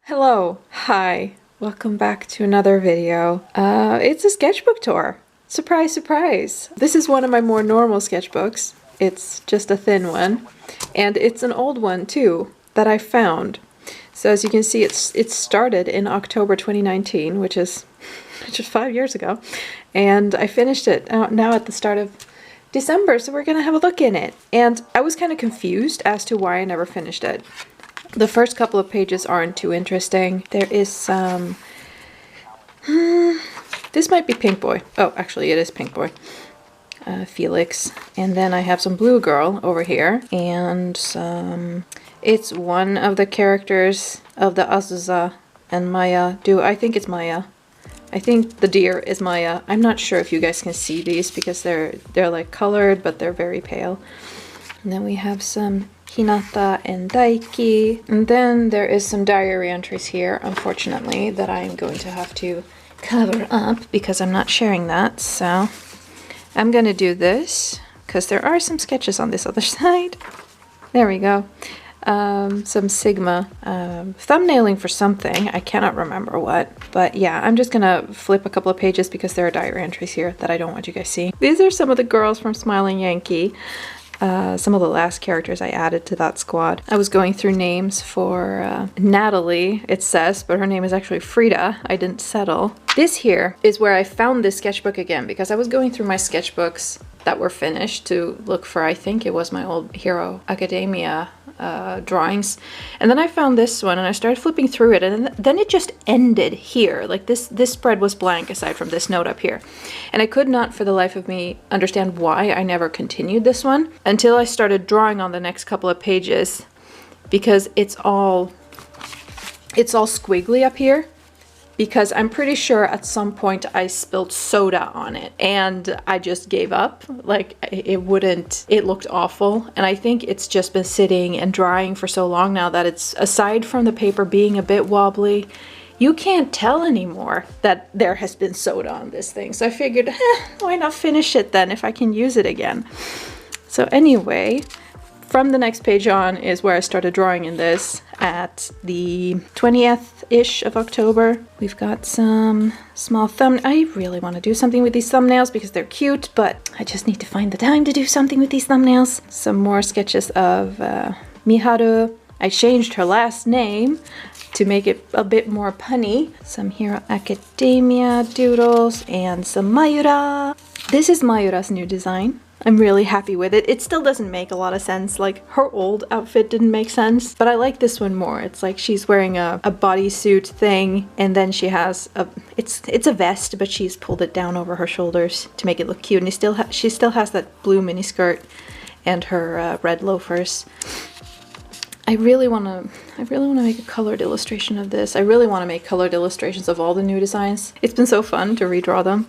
Hello, hi, welcome back to another video. It's a sketchbook tour. Surprise, surprise. This is one of my more normal sketchbooks. It's just a thin one, and it's an old one too that I found. So as you can see, it started in October 2019, which is 5 years ago, and I finished it now at the start of December, so we're gonna have a look in it. And I was kind of confused as to why I never finished it. The first couple of pages aren't too interesting. There is some... this might be Pink Boy. Oh, actually it is Pink Boy. Felix. And then I have some Blue Girl over here. And some... It's one of the characters of the Azusa and Maya do. I think it's Maya. I think the deer is Maya. I'm not sure if you guys can see these because they're like colored, but they're very pale. And then we have some Hinata and Daiki. And then there is some diary entries here, unfortunately, that I am going to have to cover up because I'm not sharing that. So I'm going to do this because there are some sketches on this other side. There we go. Some Sigma thumbnailing for something. I cannot remember what. But yeah, I'm just gonna flip a couple of pages because there are diary entries here that I don't want you guys seeing. These are some of the girls from Smiling Yankee. Some of the last characters I added to that squad. I was going through names for Natalie, it says, but her name is actually Frida. I didn't settle. This here is where I found this sketchbook again because I was going through my sketchbooks that were finished to look for, I think it was my old Hero Academia drawings. And then I found this one and I started flipping through it, and then it just ended here. Like this spread was blank aside from this note up here. And I could not for the life of me understand why I never continued this one until I started drawing on the next couple of pages, because it's all squiggly up here. Because I'm pretty sure at some point I spilled soda on it and I just gave up. Like it looked awful. And I think it's just been sitting and drying for so long now that it's, aside from the paper being a bit wobbly, you can't tell anymore that there has been soda on this thing. So I figured, why not finish it then if I can use it again? So anyway, from the next page on is where I started drawing in this at the 20th-ish of October. We've got some small I really want to do something with these thumbnails because they're cute, but I just need to find the time to do something with these thumbnails. Some more sketches of Miharu. I changed her last name to make it a bit more punny. Some Hero Academia doodles and some Mayura. This is Mayura's new design. I'm really happy with it. It still doesn't make a lot of sense. Like, her old outfit didn't make sense, but I like this one more. It's like she's wearing a bodysuit thing, and then she has a, it's a vest, but she's pulled it down over her shoulders to make it look cute. And she still has that blue miniskirt and her red loafers. I really want to make a colored illustration of this. I really want to make colored illustrations of all the new designs. It's been so fun to redraw them.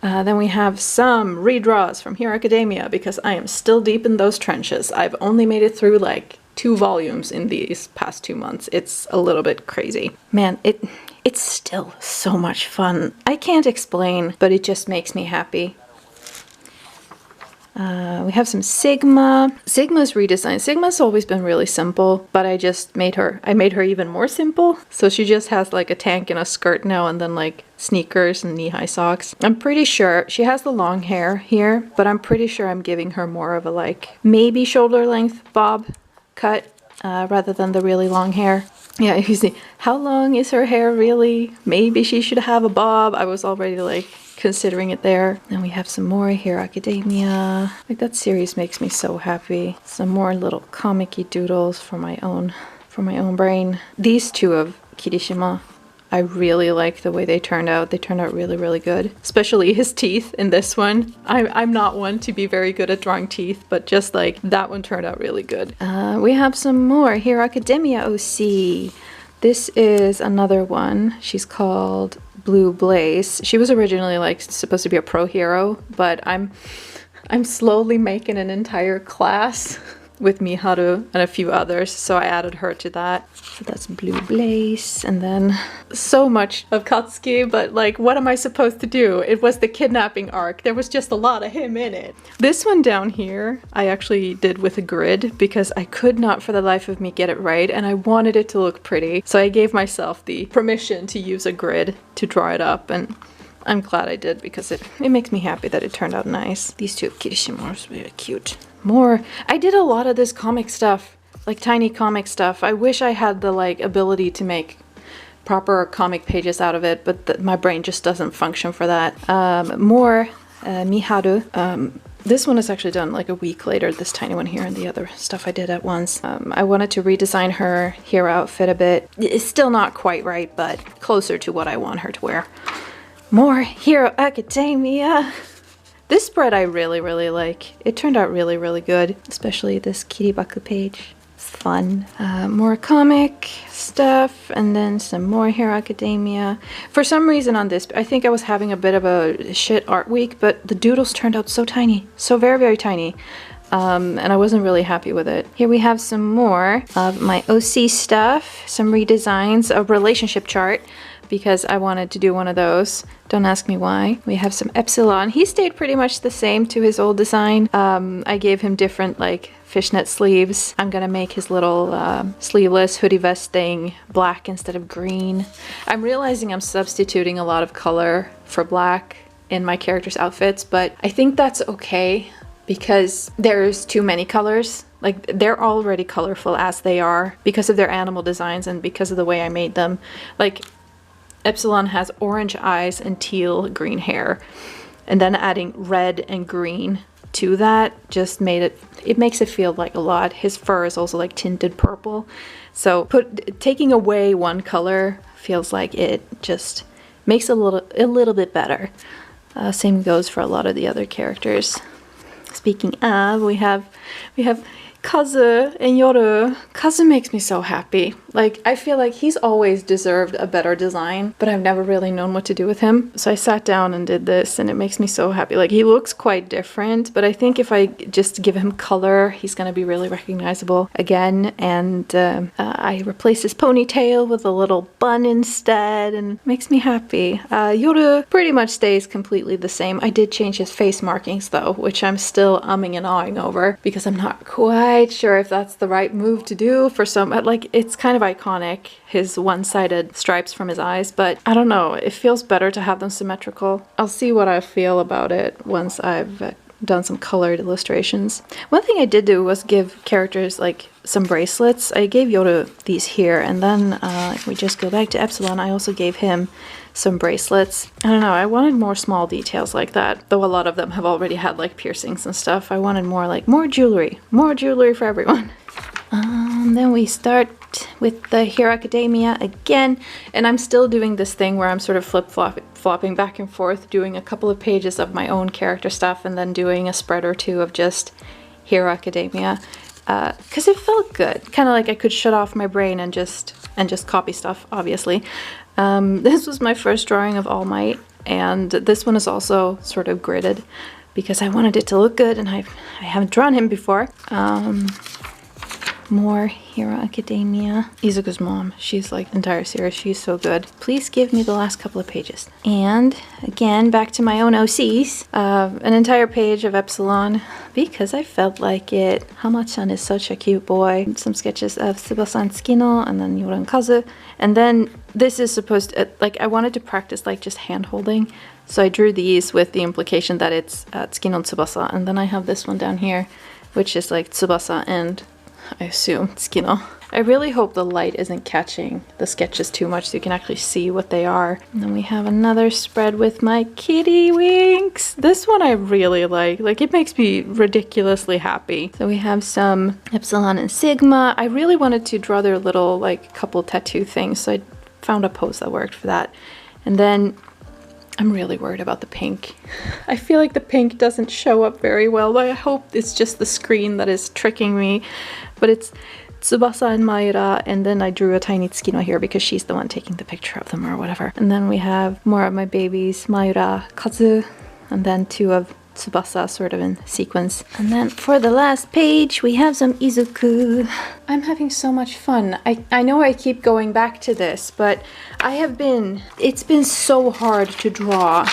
Then we have some redraws from Hero Academia because I am still deep in those trenches. I've only made it through like 2 volumes in these past 2 months. It's a little bit crazy. Man, it's still so much fun. I can't explain, but it just makes me happy. We have some Sigma. Sigma's redesign. Sigma's always been really simple, but I made her even more simple. So she just has like a tank and a skirt now, and then like sneakers and knee-high socks. I'm pretty sure she has the long hair here, but I'm pretty sure I'm giving her more of a like maybe shoulder length bob cut rather than the really long hair. Yeah, you see, how long is her hair really? Maybe she should have a bob. I was already like considering it there. Then we have some more Hero Academia. Like, that series makes me so happy. Some more little comic-y doodles for my own brain. These two of Kirishima, I really like the way they turned out. They turned out really, really good. Especially his teeth in this one. I'm not one to be very good at drawing teeth, but just like that one turned out really good. We have some more Hero Academia OC. This is another one. She's called Blue Blaze. She was originally like supposed to be a pro hero, but I'm slowly making an entire class with Miharu and a few others, so I added her to that. So that's Blue Blaze, and then so much of Katsuki, but like, what am I supposed to do? It was the kidnapping arc. There was just a lot of him in it. This one down here, I actually did with a grid because I could not for the life of me get it right, and I wanted it to look pretty. So I gave myself the permission to use a grid to draw it up, and I'm glad I did because it makes me happy that it turned out nice. These two Kirishimos are really cute. More, I did a lot of this comic stuff, like tiny comic stuff. I wish I had the like ability to make proper comic pages out of it, but my brain just doesn't function for that. More Miharu. This one is actually done like a week later, this tiny one here, and the other stuff I did at once. I wanted to redesign her hero outfit a bit. It's still not quite right, but closer to what I want her to wear. More Hero Academia. This spread I really, really like. It turned out really, really good, especially this Kiribaku page. It's fun. More comic stuff, and then some more Hero Academia. For some reason on this, I think I was having a bit of a shit art week, but the doodles turned out so tiny. So very, very tiny. And I wasn't really happy with it. Here we have some more of my OC stuff. Some redesigns, a relationship chart, because I wanted to do one of those. Don't ask me why. We have some Epsilon. He stayed pretty much the same to his old design. I gave him different like fishnet sleeves. I'm gonna make his little sleeveless hoodie vest thing black instead of green. I'm realizing I'm substituting a lot of color for black in my characters' outfits, but I think that's okay because there's too many colors. Like, they're already colorful as they are because of their animal designs and because of the way I made them. Like, Epsilon has orange eyes and teal green hair, and then adding red and green to that just made it makes it feel like a lot. His fur is also like tinted purple, so taking away one color feels like it just makes it a little bit better. Same goes for a lot of the other characters. Speaking of, we have Kazu and Yoru. Kazu makes me so happy. Like, I feel like he's always deserved a better design, but I've never really known what to do with him. So I sat down and did this, and it makes me so happy. Like, he looks quite different, but I think if I just give him color, he's gonna be really recognizable again. And I replaced his ponytail with a little bun instead, and it makes me happy. Yoru pretty much stays completely the same. I did change his face markings though, which I'm still umming and ahhing over because I'm not quite sure if that's the right move to do for some, like, it's kind of iconic, his one-sided stripes from his eyes, but I don't know, it feels better to have them symmetrical. I'll see what I feel about it once I've done some colored illustrations. One thing I did do was give characters like some bracelets. I gave Yoru these here, and then if we just go back to Epsilon, I also gave him some bracelets. I don't know, I wanted more small details like that, though a lot of them have already had like piercings and stuff. I wanted more jewelry for everyone. Then we start with the Hero Academia again, and I'm still doing this thing where I'm sort of flip-flopping back and forth, doing a couple of pages of my own character stuff and then doing a spread or two of just Hero Academia, because it felt good. Kind of like I could shut off my brain and just copy stuff, obviously. This was my first drawing of All Might, and this one is also sort of gridded because I wanted it to look good, and I haven't drawn him before. More Hero Academia. Izuku's mom, she's like entire series, she's so good. Please give me the last couple of pages. And again, back to my own OCs. An entire page of Epsilon because I felt like it. Hama-chan is such a cute boy. Some sketches of Tsubasa and Tsukino, and then Yoru and Kazu. And then this is supposed to, like, I wanted to practice like just hand holding. So I drew these with the implication that it's Tsukino and Tsubasa. And then I have this one down here, which is like Tsubasa and I assume Tsukino. I really hope the light isn't catching the sketches too much so you can actually see what they are. And then we have another spread with my kitty winks. This one I really like. Like, it makes me ridiculously happy. So we have some Epsilon and Sigma. I really wanted to draw their little like couple tattoo things, so I found a pose that worked for that. And then I'm really worried about the pink. I feel like the pink doesn't show up very well, but I hope it's just the screen that is tricking me. But it's Tsubasa and Mayura, and then I drew a tiny Tsukino here because she's the one taking the picture of them or whatever. And then we have more of my babies, Mayura, Kazu, and then two of Tsubasa sort of in sequence. And then for the last page, we have some Izuku. I'm having so much fun. I know I keep going back to this, but it's been so hard to draw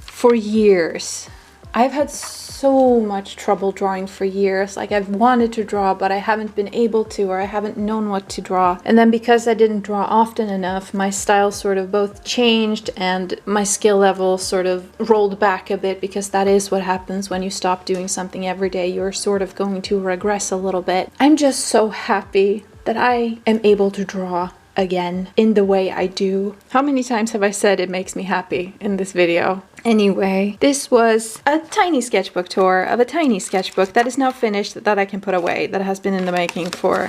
for years. I've had so much trouble drawing for years. Like, I've wanted to draw, but I haven't been able to, or I haven't known what to draw. And then because I didn't draw often enough, my style sort of both changed and my skill level sort of rolled back a bit, because that is what happens when you stop doing something every day. You're sort of going to regress a little bit. I'm just so happy that I am able to draw again in the way I do. How many times have I said it makes me happy in this video? Anyway, this was a tiny sketchbook tour of a tiny sketchbook that is now finished, that I can put away, that has been in the making for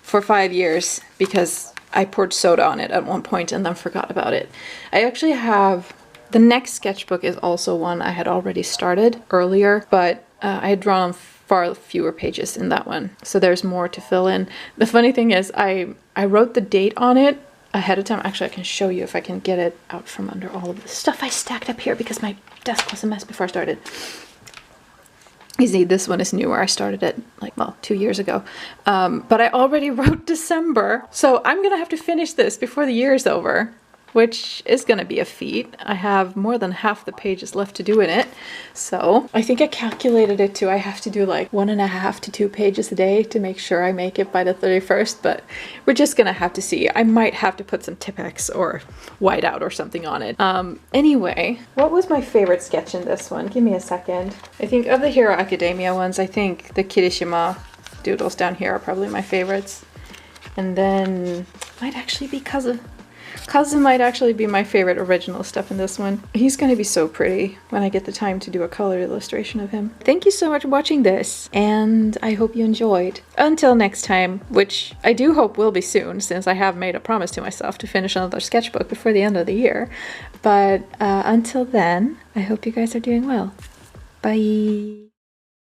5 years, because I poured soda on it at one point and then forgot about it. I actually have, the next sketchbook is also one I had already started earlier, but I had drawn on far fewer pages in that one, so there's more to fill in. The funny thing is I wrote the date on it ahead of time. Actually, I can show you if I can get it out from under all of the stuff I stacked up here, because my desk was a mess before I started. You see, this one is newer. I started it like, well, 2 years ago. But I already wrote December, so I'm gonna have to finish this before the year is over, which is gonna be a feat. I have more than half the pages left to do in it. So I think I calculated it to, I have to do like 1.5 to 2 pages a day to make sure I make it by the 31st, but we're just gonna have to see. I might have to put some Tipp-Ex or whiteout or something on it. Anyway, what was my favorite sketch in this one? Give me a second. I think of the Hero Academia ones, I think the Kirishima doodles down here are probably my favorites. And then might actually be Kazu might actually be my favorite original stuff in this one. He's gonna be so pretty when I get the time to do a colored illustration of him. Thank you so much for watching this, and I hope you enjoyed. Until next time, which I do hope will be soon, since I have made a promise to myself to finish another sketchbook before the end of the year. But until then, I hope you guys are doing well. Bye!